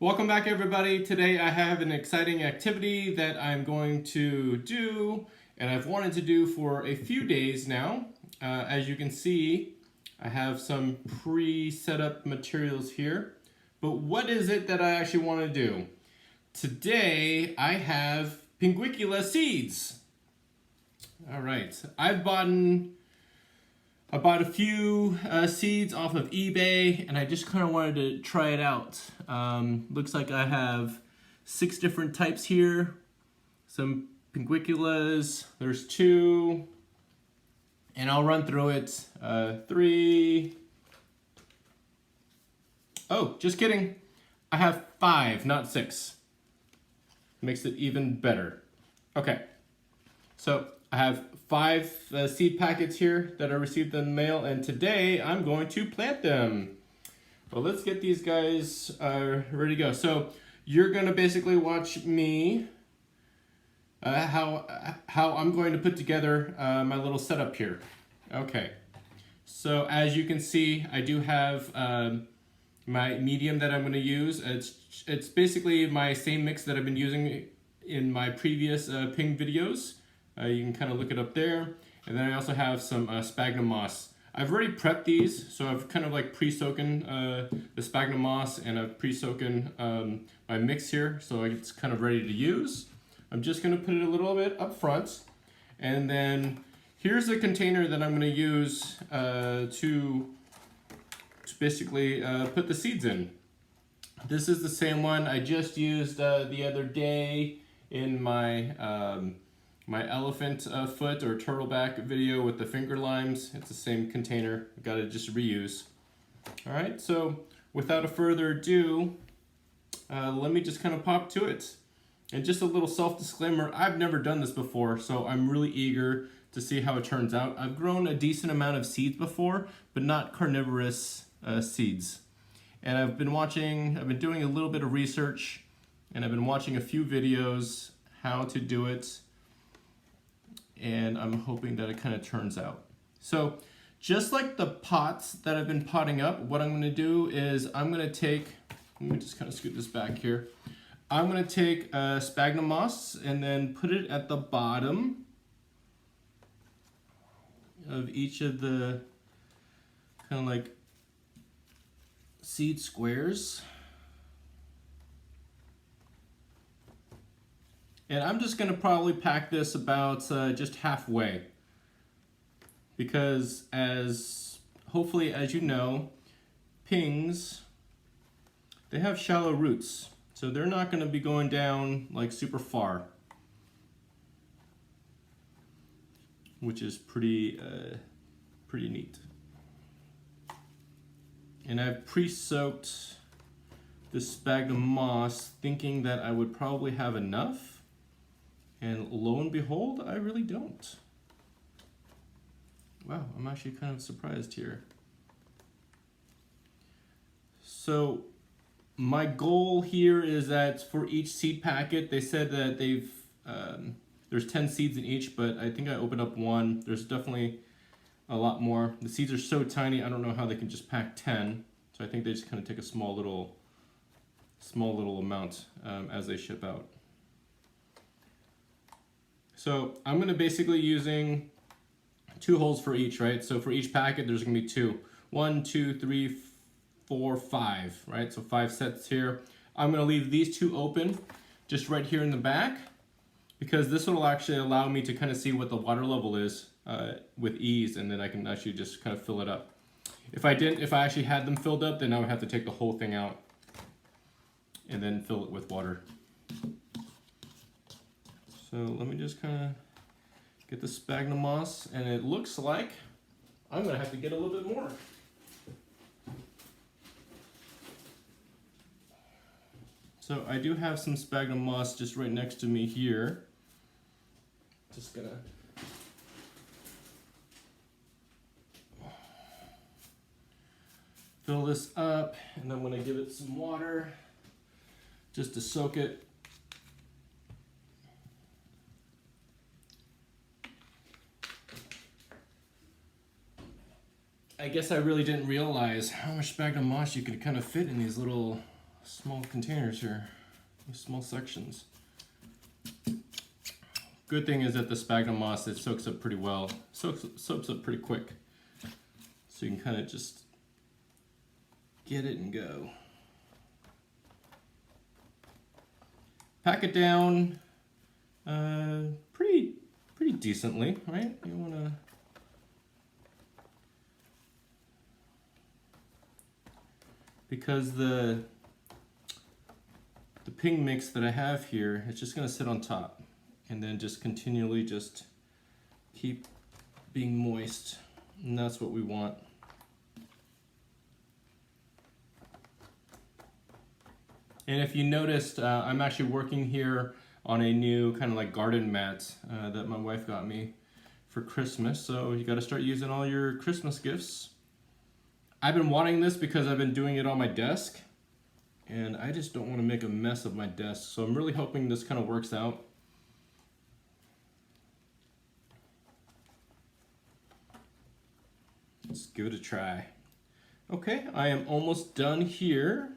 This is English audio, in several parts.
Welcome back, everybody. Today I have an exciting activity that I'm going to do and I've wanted to do for a few days now. As you can see, I have some pre-set up materials here. But what is it that I actually want to do? Today I have pinguicula seeds. All right, I bought a few seeds off of eBay and I just kind of wanted to try it out. Looks like I have 6 different types here. Some pinguiculas, there's 2, and I'll run through it. 3. Oh, just kidding. I have 5, not 6. Makes it even better. Okay, so I have 5 seed packets here that I received in the mail, and today I'm going to plant them. Well, let's get these guys ready to go. So you're going to basically watch me how I'm going to put together my little setup here. Okay, so as you can see, I do have my medium that I'm going to use. It's basically my same mix that I've been using in my previous ping videos. You can kind of look it up there. And then I also have some sphagnum moss. I've already prepped these, so I've kind of like pre-soaken the sphagnum moss, and I've pre-soaken my mix here, so it's kind of ready to use. I'm just going to put it a little bit up front, and then here's the container that I'm going to use to basically put the seeds in. This is the same one I just used the other day in my my elephant foot or turtleback video with the finger limes. It's the same container. I've got to just reuse. All right, so without a further ado, let me just kind of pop to it. And just a little self-disclaimer, I've never done this before, so I'm really eager to see how it turns out. I've grown a decent amount of seeds before, but not carnivorous seeds. And I've been doing a little bit of research, and I've been watching a few videos how to do it, and I'm hoping that it kind of turns out. So just like the pots that I've been potting up, what I'm going to do is I'm going to take, let me just kind of scoot this back here. I'm going to take sphagnum moss and then put it at the bottom of each of the kind of like seed squares. And I'm just going to probably pack this about just halfway, because hopefully as you know, pings, they have shallow roots, so they're not going to be going down like super far, which is pretty neat. And I've pre-soaked the sphagnum moss thinking that I would probably have enough. And lo and behold, I really don't. Wow, I'm actually kind of surprised here. So my goal here is that for each seed packet, they said that there's 10 seeds in each, but I think I opened up 1. There's definitely a lot more. The seeds are so tiny, I don't know how they can just pack 10. So I think they just kind of take a small little amount as they ship out. So I'm going to basically using 2 holes for each, right? So for each packet, there's going to be 2. 1, 2, 3, 4, 5, right? So 5 sets here. I'm going to leave these 2 open just right here in the back, because this will actually allow me to kind of see what the water level is with ease, and then I can actually just kind of fill it up. If I actually had them filled up, then I would have to take the whole thing out and then fill it with water. So let me just kind of get the sphagnum moss, and it looks like I'm going to have to get a little bit more. So I do have some sphagnum moss just right next to me here. Just going to fill this up, and I'm going to give it some water just to soak it. I guess I really didn't realize how much sphagnum moss you could kind of fit in these little small containers here, small sections. Good thing is that the sphagnum moss, it soaks up pretty well, soaks up pretty quick. So you can kind of just get it and go. Pack it down pretty decently, right? You want to because the ping mix that I have here, it's just going to sit on top and then just continually just keep being moist, and that's what we want. And if you noticed, I'm actually working here on a new kind of like garden mat that my wife got me for Christmas. So you got to start using all your Christmas gifts. I've been wanting this because I've been doing it on my desk, and I just don't want to make a mess of my desk. So I'm really hoping this kind of works out. Let's give it a try. Okay, I am almost done here.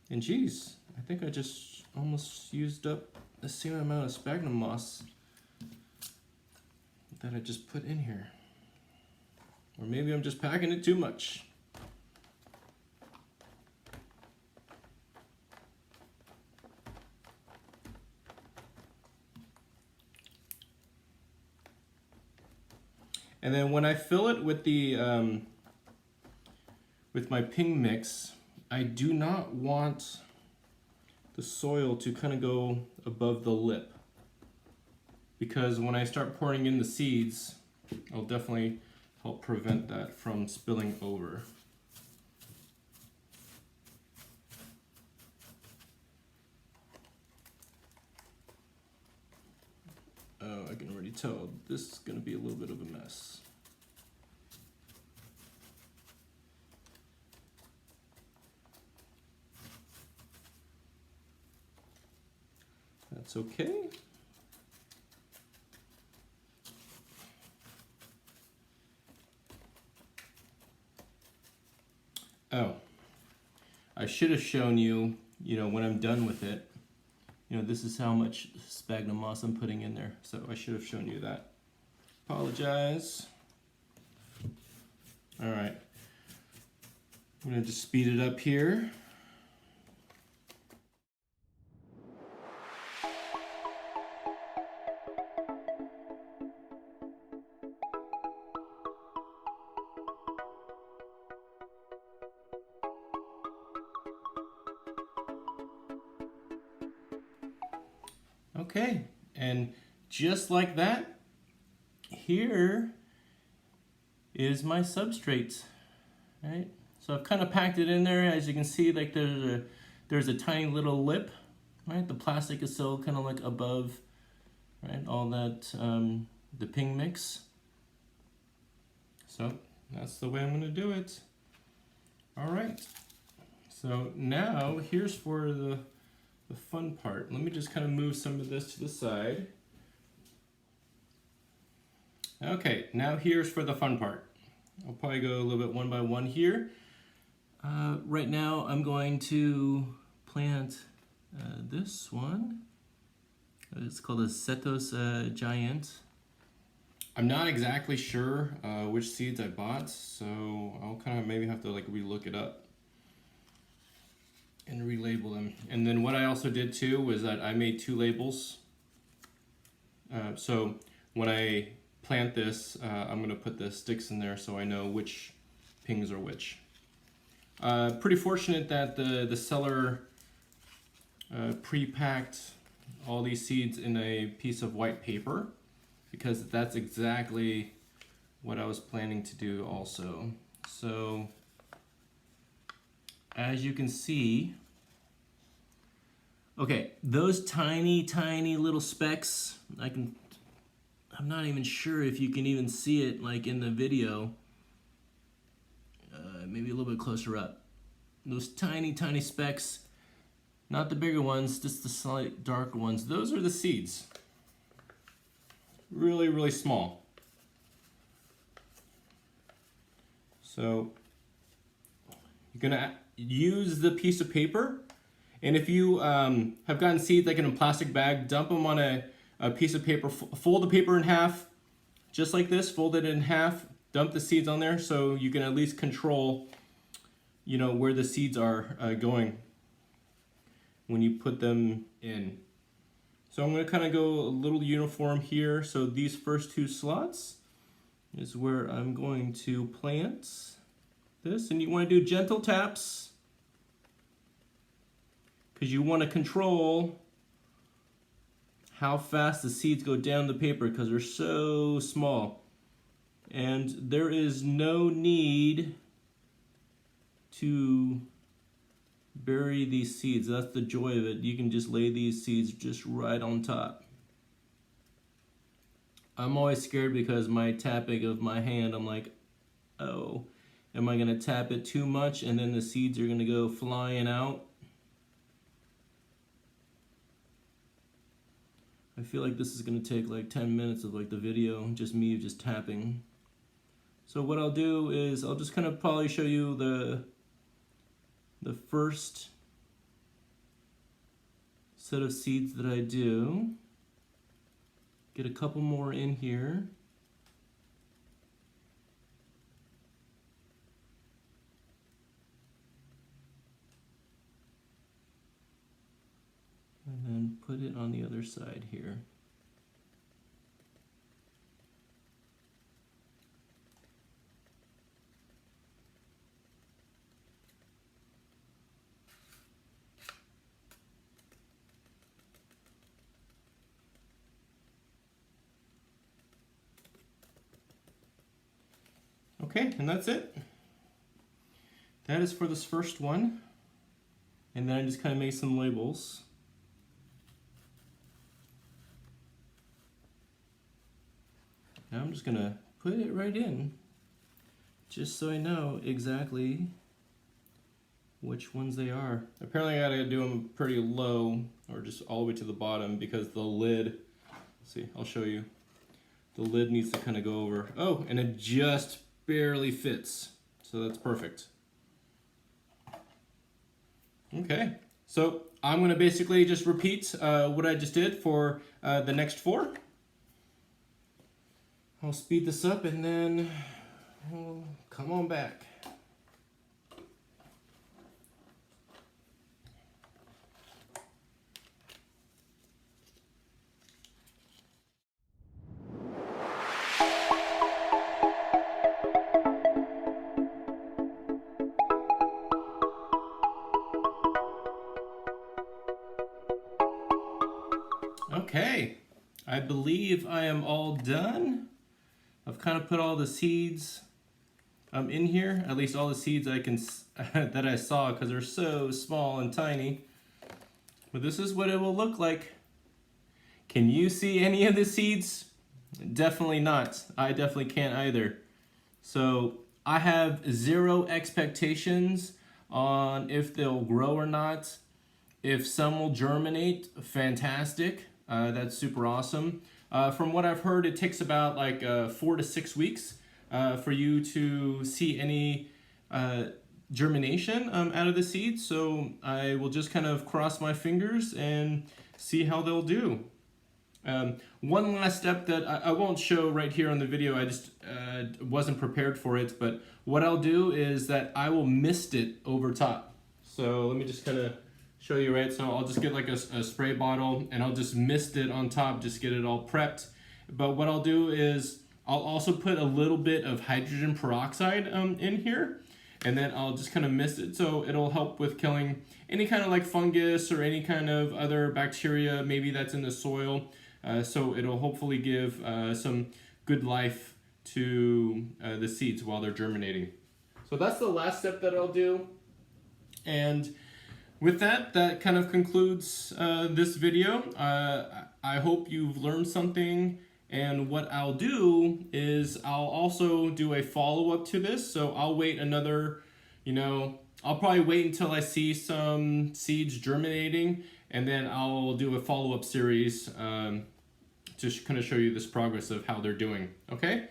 And geez, I think I just almost used up the same amount of sphagnum moss that I just put in here. Or maybe I'm just packing it too much. And then when I fill it with the with my ping mix, I do not want the soil to kind of go above the lip, because when I start pouring in the seeds, I'll definitely help prevent that from spilling over. Oh, I can already tell this is going to be a little bit of a mess. That's okay. Oh, I should have shown you, when I'm done with it, this is how much sphagnum moss I'm putting in there. So I should have shown you that. Apologize. All right. I'm going to just speed it up here. Okay, and just like that, here is my substrate, right? So I've kind of packed it in there. As you can see, like there's a tiny little lip, right? The plastic is still kind of like above, right? All that, the ping mix. So that's the way I'm gonna do it. All right, so now here's for the fun part. Let me just kind of move some of this to the side. Okay, now here's for the fun part. I'll probably go a little bit one by one here. Right now I'm going to plant this one. It's called a Cetos giant. I'm not exactly sure which seeds I bought, so I'll kind of maybe have to like re-look it up and relabel them. And then what I also did too was that I made 2 labels. So when I plant this, I'm going to put the sticks in there so I know which pings are which. Pretty fortunate that the seller pre-packed all these seeds in a piece of white paper, because that's exactly what I was planning to do also. So as you can see, okay, those tiny little specks, I'm not even sure if you can even see it like in the video. Maybe a little bit closer up. Those tiny specks, not the bigger ones, just the slight darker ones. Those are the seeds. Really small. use the piece of paper. And if you have gotten seeds like in a plastic bag, dump them on a piece of paper, fold the paper in half, just like this, fold it in half, dump the seeds on there so you can at least control, you know, where the seeds are going when you put them in. So I'm going to kind of go a little uniform here. So these first 2 slots is where I'm going to plant this, and you want to do gentle taps because you want to control how fast the seeds go down the paper because they're so small. And there is no need to bury these seeds. That's the joy of it. You can just lay these seeds just right on top. I'm always scared because my tapping of my hand, I'm like, oh, am I gonna tap it too much and then the seeds are gonna go flying out? I feel like this is gonna take like 10 minutes of like the video, just me just tapping. So what I'll do is I'll just kind of probably show you the first set of seeds that I do. Get a couple more in here. And then put it on the other side here. Okay, and that's it. That is for this first one. And then I just kind of make some labels. Now I'm just gonna put it right in, just so I know exactly which ones they are. Apparently I gotta do them pretty low, or just all the way to the bottom, because the lid, see, I'll show you. The lid needs to kind of go over. Oh, and it just barely fits, so that's perfect. Okay, so I'm gonna basically just repeat what I just did for the next 4. I'll speed this up and then we'll come on back. Okay, I believe I am all done. I've kind of put all the seeds in here, at least all the seeds I can that I saw, because they're so small and tiny. But this is what it will look like. Can you see any of the seeds? Definitely not. I definitely can't either. So I have 0 expectations on if they'll grow or not. If some will germinate, fantastic. That's super awesome. From what I've heard, it takes about like 4 to 6 weeks for you to see any germination out of the seeds. So I will just kind of cross my fingers and see how they'll do. One last step that I won't show right here on the video, I just wasn't prepared for it, but what I'll do is that I will mist it over top. So let me just kind of show you, right? So I'll just get like a spray bottle and I'll just mist it on top, just get it all prepped. But what I'll do is I'll also put a little bit of hydrogen peroxide in here, and then I'll just kind of mist it, so it'll help with killing any kind of like fungus or any kind of other bacteria maybe that's in the soil. So it'll hopefully give some good life to the seeds while they're germinating. So that's the last step that I'll do. And with that, that kind of concludes this video. I hope you've learned something, and what I'll do is I'll also do a follow-up to this. So I'll wait another, I'll probably wait until I see some seeds germinating, and then I'll do a follow-up series to kind of show you this progress of how they're doing, okay?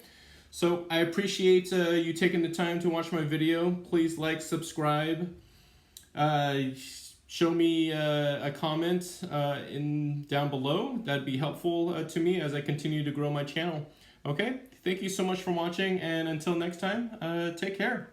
So I appreciate you taking the time to watch my video. Please like, subscribe, show me a comment down below. That'd be helpful to me as I continue to grow my channel. Okay, thank you so much for watching, and until next time, take care.